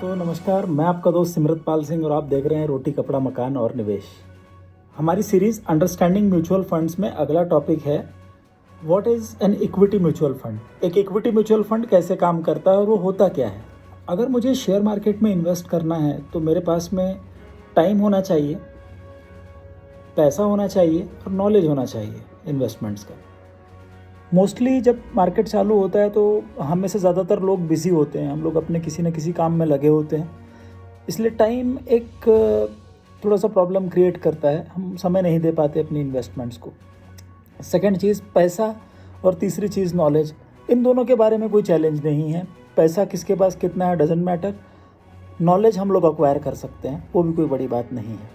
तो नमस्कार, मैं आपका दोस्त सिमरतपाल सिंह और आप देख रहे हैं रोटी कपड़ा मकान और निवेश। हमारी सीरीज़ अंडरस्टैंडिंग म्यूचुअल फंड्स में अगला टॉपिक है what is an equity mutual fund. एक इक्विटी म्यूचुअल फंड कैसे काम करता है और वो होता क्या है। अगर मुझे शेयर मार्केट में इन्वेस्ट करना है तो मेरे पास में टाइम होना चाहिए, पैसा होना चाहिए और नॉलेज होना चाहिए इन्वेस्टमेंट्स का। मोस्टली जब मार्केट चालू होता है तो हम में से ज़्यादातर लोग बिज़ी होते हैं, हम लोग अपने किसी न किसी काम में लगे होते हैं, इसलिए टाइम एक थोड़ा सा प्रॉब्लम क्रिएट करता है। हम समय नहीं दे पाते अपनी इन्वेस्टमेंट्स को। सेकंड चीज़ पैसा और तीसरी चीज़ नॉलेज। इन दोनों के बारे में कोई चैलेंज नहीं है। पैसा किसके पास कितना है डजेंट मैटर, नॉलेज हम लोग अक्वायर कर सकते हैं, वो भी कोई बड़ी बात नहीं है।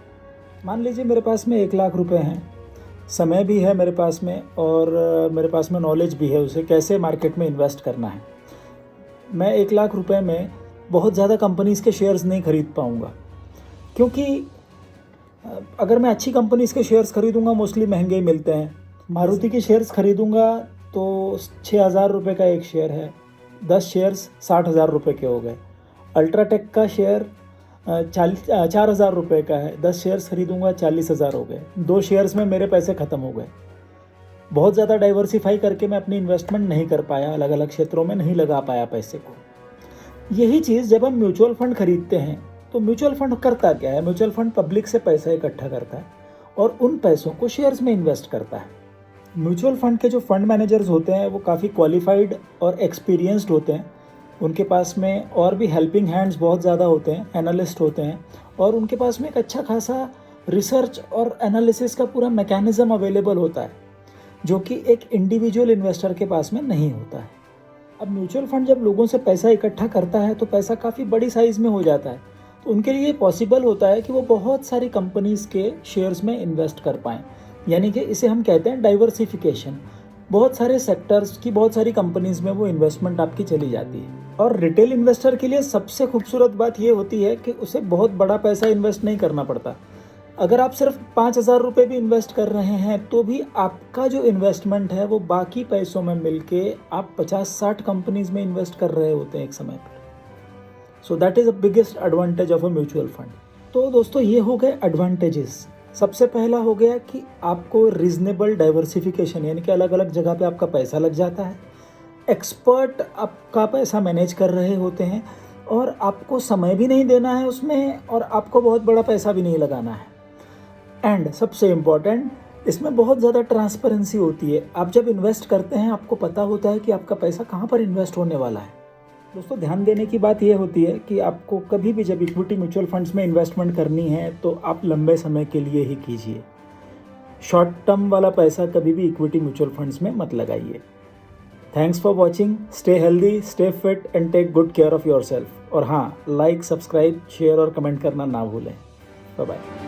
मान लीजिए मेरे पास में 1,00,000 रुपये हैं, समय भी है मेरे पास में और मेरे पास में नॉलेज भी है उसे कैसे मार्केट में इन्वेस्ट करना है। मैं 1,00,000 रुपये में बहुत ज़्यादा कंपनीज़ के शेयर्स नहीं खरीद पाऊँगा, क्योंकि अगर मैं अच्छी कंपनीज़ के शेयर्स खरीदूँगा मोस्टली महंगे ही मिलते हैं। मारुति के शेयर्स खरीदूँगा तो 6,000 रुपये का एक शेयर है, 10 शेयर्स 60,000 रुपये के हो गए। अल्ट्राटेक का शेयर 4,000 रुपये का है, 10 शेयर्स खरीदूँगा 40,000 हो गए। 2 शेयर्स में मेरे पैसे ख़त्म हो गए। बहुत ज़्यादा डाइवर्सिफाई करके मैं अपनी इन्वेस्टमेंट नहीं कर पाया, अलग अलग क्षेत्रों में नहीं लगा पाया पैसे को। यही चीज़ जब हम म्यूचुअल फंड खरीदते हैं तो म्यूचुअल फंड करता क्या है, म्यूचुअल फंड पब्लिक से पैसा इकट्ठा करता है और उन पैसों को शेयर्स में इन्वेस्ट करता है। म्यूचुअल फंड के जो फंड मैनेजर्स होते हैं वो काफ़ी क्वालिफाइड और एक्सपीरियंस्ड होते हैं। उनके पास में और भी हेल्पिंग हैंड्स बहुत ज़्यादा होते हैं, एनालिस्ट होते हैं, और उनके पास में एक अच्छा खासा रिसर्च और एनालिसिस का पूरा मैकेनिज़्म अवेलेबल होता है, जो कि एक इंडिविजुअल इन्वेस्टर के पास में नहीं होता है। अब म्यूचुअल फंड जब लोगों से पैसा इकट्ठा करता है तो पैसा काफ़ी बड़ी साइज़ में हो जाता है, तो उनके लिए पॉसिबल होता है कि वो बहुत सारी कंपनीज़ के शेयर्स में इन्वेस्ट कर पाएँ। यानी कि इसे हम कहते हैं डाइवर्सिफिकेशन। बहुत सारे सेक्टर्स की बहुत सारी कंपनीज़ में वो इन्वेस्टमेंट आपकी चली जाती है। और रिटेल इन्वेस्टर के लिए सबसे खूबसूरत बात ये होती है कि उसे बहुत बड़ा पैसा इन्वेस्ट नहीं करना पड़ता। अगर आप सिर्फ 5,000 रुपये भी इन्वेस्ट कर रहे हैं तो भी आपका जो इन्वेस्टमेंट है वो बाकी पैसों में मिलके आप 50-60 कंपनीज़ में इन्वेस्ट कर रहे होते हैं एक समय पर। So that is the biggest advantage of a mutual fund. तो दोस्तों ये हो गए एडवांटेजेस। सबसे पहला हो गया कि आपको रीजनेबल डाइवर्सिफिकेशन, यानी कि अलग अलग जगह पे आपका पैसा लग जाता है, एक्सपर्ट आपका पैसा मैनेज कर रहे होते हैं और आपको समय भी नहीं देना है उसमें और आपको बहुत बड़ा पैसा भी नहीं लगाना है। एंड सबसे इम्पॉर्टेंट, इसमें बहुत ज़्यादा ट्रांसपेरेंसी होती है। आप जब इन्वेस्ट करते हैं आपको पता होता है कि आपका पैसा कहाँ पर इन्वेस्ट होने वाला है। दोस्तों ध्यान देने की बात यह होती है कि आपको कभी भी जब इक्विटी म्यूचुअल फंड्स में इन्वेस्टमेंट करनी है तो आप लंबे समय के लिए ही कीजिए। शॉर्ट टर्म वाला पैसा कभी भी इक्विटी म्यूचुअल फंड्स में मत लगाइए। Thanks for watching. Stay healthy, stay fit and take good care of yourself. और हाँ, लाइक, सब्सक्राइब, शेयर और कमेंट करना ना भूलें। Bye bye.